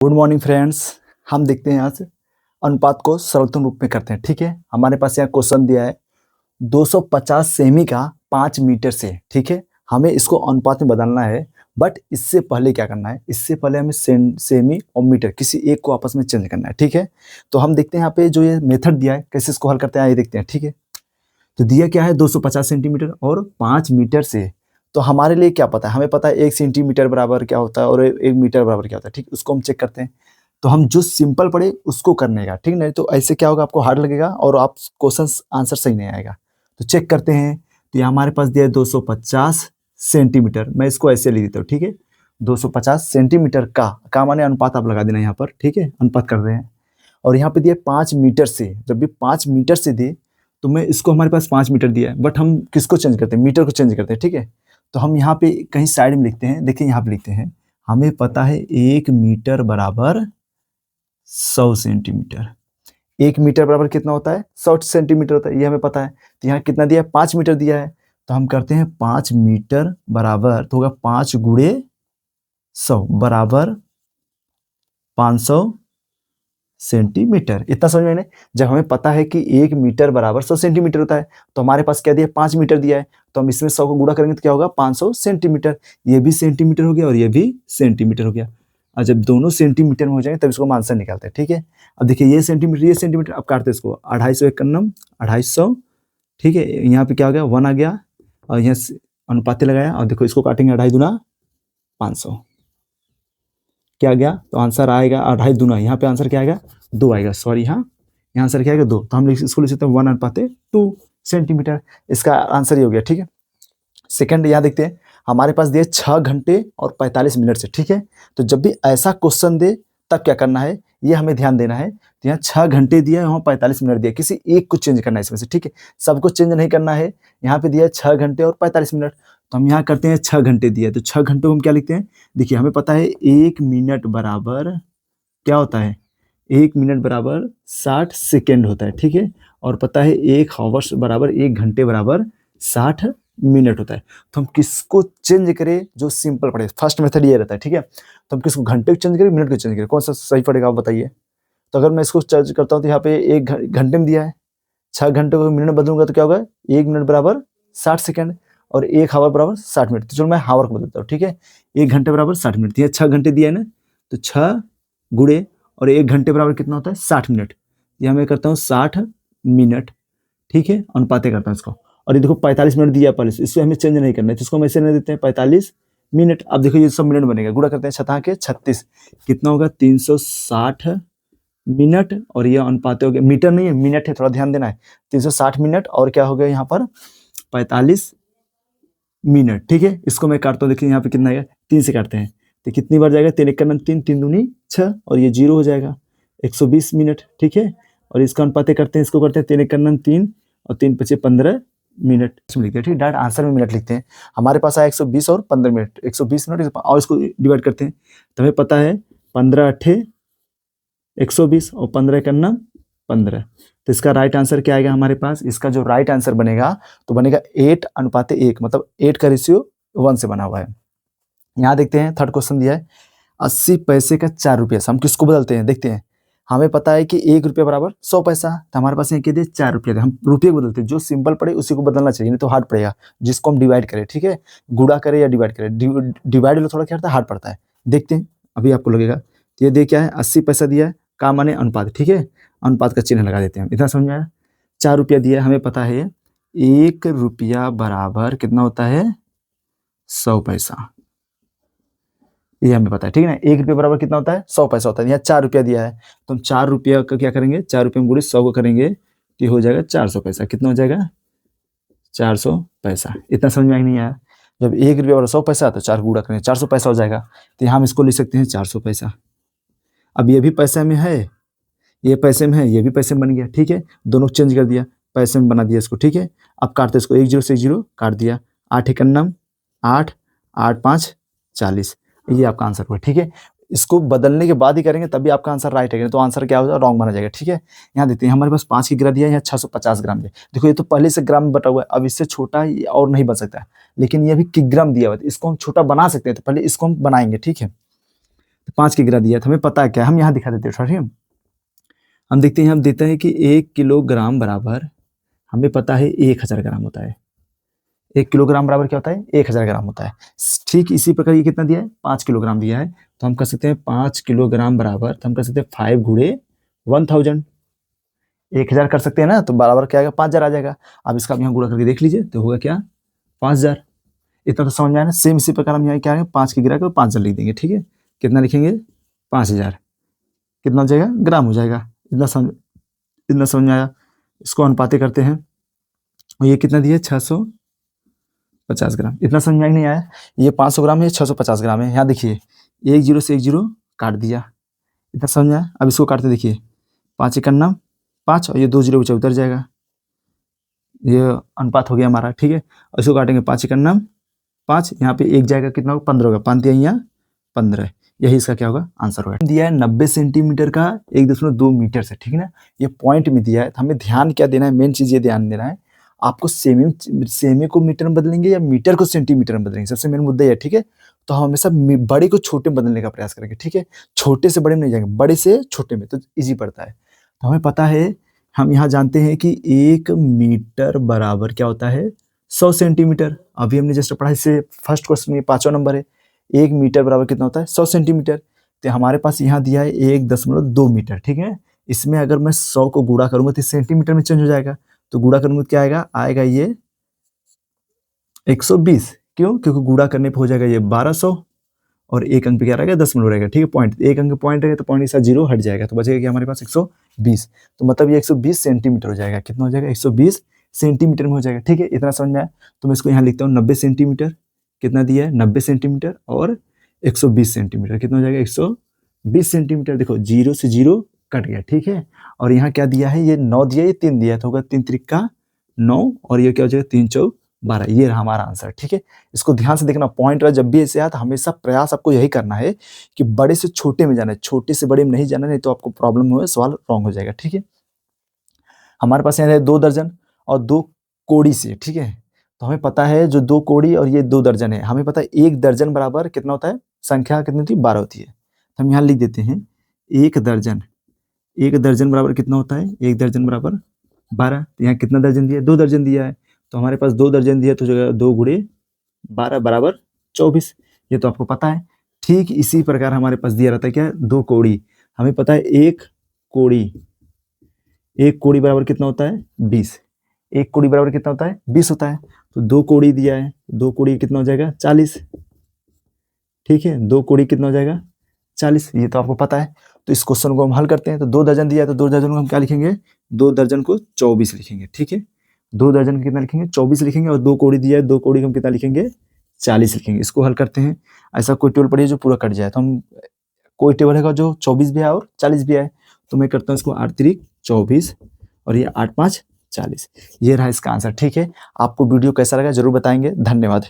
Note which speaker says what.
Speaker 1: Good morning friends. हम देखते हैं आज अनुपात को सरलतम रूप में करते हैं। ठीक है, हमारे पास यहाँ क्वेश्चन दिया है 250 सेमी का 5 मीटर से। ठीक है, हमें इसको अनुपात में बदलना है, बट इससे पहले क्या करना है, इससे पहले हमें सेमी और मीटर किसी एक को आपस में चेंज करना है। ठीक है, तो हम देखते हैं यहाँ पे जो ये मेथड दिया है कैसे इसको हल करते हैं, ये देखते हैं। ठीक है, तो दिया क्या है 250 सेंटीमीटर और 5 मीटर से। तो हमारे लिए क्या पता है, हमें पता है 1 सेंटीमीटर बराबर क्या होता है और 1 मीटर बराबर क्या होता है। ठीक, उसको हम चेक करते हैं। तो हम जो सिंपल पढ़े उसको करने का, ठीक, नहीं तो ऐसे क्या होगा, आपको हार्ड लगेगा और आप क्वेश्चन आंसर सही नहीं आएगा। तो चेक करते हैं। तो ये हमारे पास दिया है 250 सेंटीमीटर, मैं इसको ऐसे लिख देता हूँ। ठीक है, 250 सेंटीमीटर का माने अनुपात आप लगा देना यहाँ पर। ठीक है, अनुपात कर रहे हैं। और यहाँ पे दिया 5 मीटर से, जब भी 5 मीटर से दे तो मैं इसको, हमारे पास 5 मीटर दिया है, बट हम किसको चेंज करते हैं, मीटर को चेंज करते हैं। ठीक है, तो हम यहाँ पे कहीं साइड में लिखते हैं। देखिए यहाँ पे लिखते हैं, हमें पता है 1 मीटर बराबर 100 सेंटीमीटर। 1 मीटर बराबर कितना होता है, 100 सेंटीमीटर होता है, ये हमें पता है। तो यहाँ कितना दिया है, 5 मीटर दिया है। तो हम करते हैं 5 मीटर बराबर, तो होगा 5 गुणे 100 बराबर 500 सेंटीमीटर। इतना समझ में नहीं? जब हमें पता है कि 1 मीटर बराबर 100 सेंटीमीटर होता है, तो हमारे पास क्या दिया, 5 मीटर दिया है, तो हम इसमें 100 को गुणा करेंगे तो क्या होगा, 500 सेंटीमीटर। ये भी सेंटीमीटर हो गया और ये भी सेंटीमीटर हो गया। और जब दोनों सेंटीमीटर में हो जाएंगे तब इसको हम आंसर निकालते हैं। ठीक है, अब देखिए ये सेंटीमीटर ये सेंटीमीटर, अब काटते हैं इसको, 250 एक कन्नम 250। ठीक है, यहाँ पे क्या हो गया, 1 आ गया और यहाँ अनुपात लगाया और देखो इसको काटेंगे, 2.5 दूना 500, क्या गया, तो आंसर आएगा 2.5 दूना, यहाँ पे आंसर क्या आएगा, 2 आएगा। सॉरी, यहाँ आंसर क्या आएगा, 2। तो हम इसको लिख सकते हैं 1/2 सेंटीमीटर। इसका आंसर ये हो गया। ठीक है, सेकंड यहाँ देखते हैं, हमारे पास दिए 6 घंटे और 45 मिनट से। ठीक है, तो जब भी ऐसा क्वेश्चन दे तब क्या करना है, ये हमें ध्यान देना है। तो यहाँ 6 घंटे दिया है, वहाँ 45 मिनट दिया, किसी एक को चेंज करना है इसमें से। ठीक है, सबको चेंज नहीं करना है। यहाँ पे दिया है 6 घंटे और 45 मिनट, तो हम यहाँ करते हैं 6 घंटे दिया है, तो 6 घंटे को हम क्या लिखते हैं, देखिए हमें पता है 1 मिनट बराबर क्या होता है, 1 मिनट बराबर 60 सेकेंड होता है। ठीक है, और पता है 1 हावर्स बराबर 1 घंटे बराबर 60 मिनट होता है। तो हम किसको चेंज करें, जो सिंपल पड़े, फर्स्ट मेथड ये रहता है। ठीक है, तो हम किसको, घंटे को चेंज करें, मिनट को चेंज करें, कौन सा सही पड़ेगा आप बताइए। तो अगर मैं इसको चेंज करता हूँ तो यहाँ पे 1 घंटे में दिया है, 6 घंटे को मिनट बदलूंगा तो क्या होगा, 1 मिनट बराबर 60 सेकेंड और 1 हावर बराबर 60 मिनट। तो चलो मैं हावर को बदलता हूँ। ठीक है, 1 घंटे बराबर 60 मिनट, यहाँ 6 घंटे दिया है ना, तो 6 गुणे और 1 घंटे बराबर कितना होता है, 60 मिनट। यह मैं करता हूँ 60 मिनट। ठीक है, अनुपाते करता हूँ इसको। और ये देखो 45 मिनट दिया पहले से, इसको हमें चेंज नहीं करना है, तो इसको हम ऐसे नहीं देते हैं 45 मिनट। अब देखो ये सब मिनट बनेगा, गुणा करते हैं 6 के 36, कितना होगा 360 मिनट। और ये अनुपाते हो गया, मीटर नहीं है मिनट है, थोड़ा ध्यान देना है। 360 मिनट और क्या हो गया यहाँ पर 45 मिनट। ठीक है, इसको मैं काटता हूँ, देखिए यहाँ पे कितना आएगा, 3 से काटते हैं तो कितनी बार जाएगा, 3 1 3, 3 दूनी 6 और ये 0 हो जाएगा, 120 मिनट। ठीक है, और इसका अनुपाते करते हैं, इसको करते हैं 3 1 3 और 3 5 15 मिनट इसमें लिखते हैं। ठीक है, डायरेक्ट आंसर में मिनट लिखते हैं। हमारे पास आया 120 और 15 मिनट, 120 मिनट और इसको डिवाइड करते हैं, तो हमें पता है 15 8 120 और 15 1 15। तो इसका राइट आंसर क्या आएगा हमारे पास, इसका जो राइट आंसर बनेगा तो बनेगा 8:1, मतलब 8 का रेशियो 1 से बना हुआ है। यहाँ देखते हैं थर्ड क्वेश्चन दिया है 80 पैसे का 4 रुपया से हम किसको बदलते हैं, देखते हैं। हमें पता है कि 1 रुपया बराबर 100 पैसा, तो हमारे पास यहाँ क्या दिया 4 रुपया, हम रुपये को बदलते हैं, जो सिंपल पड़े उसी को बदलना चाहिए, नहीं तो हार्ड पड़ेगा, जिसको हम डिवाइड करें। ठीक है, गुणा करें या डिवाइड करें, डिवाइड लो थोड़ा क्या होता है, हार्ड पड़ता है। देखते हैं, अभी आपको लगेगा। तो ये दे क्या है, 80 पैसा दिया है, का माने अनुपात। ठीक है, अनुपात का चिन्ह लगा देते हैं, इतना समझ में आया। 4 रुपया दिया है, हमें पता है 1 रुपया बराबर कितना होता है, 100 पैसा, ये हमें पता है। ठीक है ना, 1 रुपया बराबर कितना होता है, 100 पैसा होता है। यहाँ 4 रुपया दिया है, तो हम 4 रुपया का क्या करेंगे, 4 रुपये में गुणे 100 को करेंगे तो ये हो जाएगा 400 पैसा। कितना हो जाएगा, 400 पैसा। इतना समझ में नहीं आया, जब 1 रुपया बराबर 100 पैसा तो 4 गुणा करेंगे 400 पैसा हो जाएगा, तो यहाँ हम इसको लिख सकते हैं 400 पैसा। अब ये भी पैसे में है, ये पैसे में है, ये भी पैसे में बन गया। ठीक है, दोनों चेंज कर दिया, पैसे में बना दिया इसको। ठीक है, अब काटते इसको, 1 0 से 1 0 काट दिया, 8 1 8 8 5 40, ये आपका आंसर हुआ। ठीक है, इसको बदलने के बाद ही करेंगे तभी आपका आंसर राइट है, तो आंसर क्या हो जाएगा, रॉन्ग बना जाएगा। ठीक है, यहाँ देखते हैं हमारे पास 5 की ग्राम दिया है, यहाँ 650 ग्राम दिया। देखो ये तो पहले से ग्राम में बटा हुआ है, अब इससे छोटा और नहीं बन सकता है, लेकिन ये भी किग्राम दिया हुआ है, इसको हम छोटा बना सकते हैं, तो पहले इसको हम बनाएंगे। ठीक है, 5 किग्रा दिया है, तो हमें पता है क्या, हम यहाँ दिखा देते हैं, ठीक है। हम देखते हैं, हम देते हैं कि 1 किलोग्राम बराबर, हमें पता है 1000 ग्राम होता है। 1 किलोग्राम बराबर क्या होता है, 1000 ग्राम होता है। ठीक इसी प्रकार ये कितना दिया है, 5 किलोग्राम दिया है, तो हम कर सकते हैं 5 किलोग्राम बराबर, तो हम कर सकते हैं 5 गुणे 1000, 1000 कर सकते हैं ना, तो बराबर क्या आएगा, 5000 आ जाएगा। अब इसका आप यहाँ गुणा करके देख लीजिए, तो होगा क्या, 5000। इतना तो समझ में आया ना। सेम इसी प्रकार हम यहाँ क्या है, 5 की गिरा कर 5000 लिख देंगे, ठीक है। कितना लिखेंगे, 5000, कितना हो जाएगा, ग्राम हो जाएगा। इतना समझ में आया। इसको अनुपाते करते हैं, और ये कितना दिया, 650 ग्राम। इतना समझ में नहीं आया, ये 500 ग्राम है, 650 ग्राम है। यहाँ देखिए, 1 जीरो से 1 जीरो काट दिया, इतना समझ में आया। अब इसको काटते देखिए, 5 इक्यावन 5, और ये 2 जीरो बचा, उतर जाएगा, ये अनुपात हो गया हमारा, ठीक है। और इसको काटेंगे, 5 इक्यावन 5, यहाँ पे 1 जाएगा, कितना होगा, 15 होगा, 5 दिया यहाँ 15, यही इसका क्या होगा, आंसर होगा। दिया है 90 सेंटीमीटर का 1.2 मीटर से, ठीक है ना। ये पॉइंट में दिया है, तो हमें ध्यान क्या देना है, मेन चीज ये ध्यान देना है, आपको सेमी को मीटर में बदलेंगे या मीटर को सेंटीमीटर में बदलेंगे, सबसे मेन मुद्दा ये है, ठीक है। तो हम हमेशा बड़े को छोटे में बदलने का प्रयास करेंगे, ठीक है। छोटे से बड़े में नहीं जाएंगे, बड़े से छोटे में, तो इजी पड़ता है। तो हमें पता है, हम यहाँ जानते हैं कि 1 मीटर बराबर क्या होता है, 100 सेंटीमीटर। अभी हमने जस्ट पढ़ा, इससे फर्स्ट क्वेश्चन में 5वां नंबर है, 1 मीटर बराबर कितना होता है, 100 सेंटीमीटर। तो हमारे पास यहाँ दिया है 1.2 मीटर, ठीक है। इसमें अगर मैं 100 को गुणा करूंगा तो सेंटीमीटर में चेंज हो जाएगा, तो गुणा करूंगा क्या आएगा, आएगा ये 120। क्यों, क्योंकि गुणा करने पे हो जाएगा ये 1200, और एक अंक पे क्या रहेगा, दशमलव रहेगा, ठीक है। पॉइंट, एक अंक पॉइंट रहेगा, तो पॉइंट के साथ जीरो हट जाएगा, तो बचेगा क्या हमारे पास, 120। तो मतलब ये 120 सेंटीमीटर हो जाएगा। कितना हो जाएगा, 120 सेंटीमीटर में हो जाएगा, ठीक है। इतना समझ में आया। तो मैं इसको यहाँ लिखता हूँ 90 सेंटीमीटर, कितना दिया है, 90 सेंटीमीटर और 120 सेंटीमीटर, कितना हो जाएगा, 120 सेंटीमीटर। देखो, जीरो से जीरो कट गया, ठीक है। और यहाँ क्या दिया है, ये 9 दिया, ये 3 दिया, तो होगा 3 त्रिका 9, और ये क्या हो जाएगा, 3 चौक 12, ये रहा हमारा आंसर, ठीक है। इसको ध्यान से देखना, पॉइंट रहा जब भी ऐसे आया, तो हमेशा प्रयास आपको यही करना है कि बड़े से छोटे में जाना है, छोटे से बड़े में नहीं जाना, नहीं तो आपको प्रॉब्लम हो, सवाल रॉन्ग हो जाएगा, ठीक है। हमारे पास यहाँ है 2 दर्जन और 2 कोड़ी से, ठीक है। तो हमें पता है, जो 2 कोड़ी और ये 2 दर्जन है, हमें पता है 1 दर्जन बराबर कितना होता है, संख्या कितनी होती है, 12 होती है। तो हम यहाँ लिख देते हैं 1 दर्जन, 1 दर्जन बराबर कितना होता है, 1 दर्जन बराबर 12। तो यहाँ कितना दर्जन दिया है, 2 दर्जन दिया है, तो हमारे पास 2 दर्जन दिया, तो जो 2 गुणे 12 बराबर 24, ये तो आपको पता है। ठीक इसी प्रकार हमारे पास दिया रहता है क्या, 2 कोड़ी। हमें पता है 1 कोड़ी, 1 कोड़ी बराबर कितना होता है, 20। 1 कोड़ी बराबर कितना होता है, 20 होता है। तो 2 कोड़ी दिया है, 2 कोड़ी कितना हो जाएगा, 40, ठीक है। 2 कोड़ी कितना हो जाएगा, 40, ये तो आपको पता है। तो इस क्वेश्चन को हम हल करते हैं। तो 2 दर्जन दिया है, तो 2 दर्जन को हम क्या लिखेंगे, 2 दर्जन को 24 लिखेंगे, ठीक है। 2 दर्जन को कितना लिखेंगे, 24 लिखेंगे। और 2 कोड़ी दिया है, 2 कोड़ी को हम कितना लिखेंगे, 40 लिखेंगे। इसको हल करते हैं। ऐसा कोई टेबल पड़ी है जो पूरा कट जाए, तो हम कोई टेबल है जो 24 भी आए और 40 भी आए, तो मैं करता हूँ इसको 8 त्रिक 24 और ये 8 5 40। ये रहा इसका आंसर, ठीक है। आपको वीडियो कैसा लगा जरूर बताएंगे। धन्यवाद।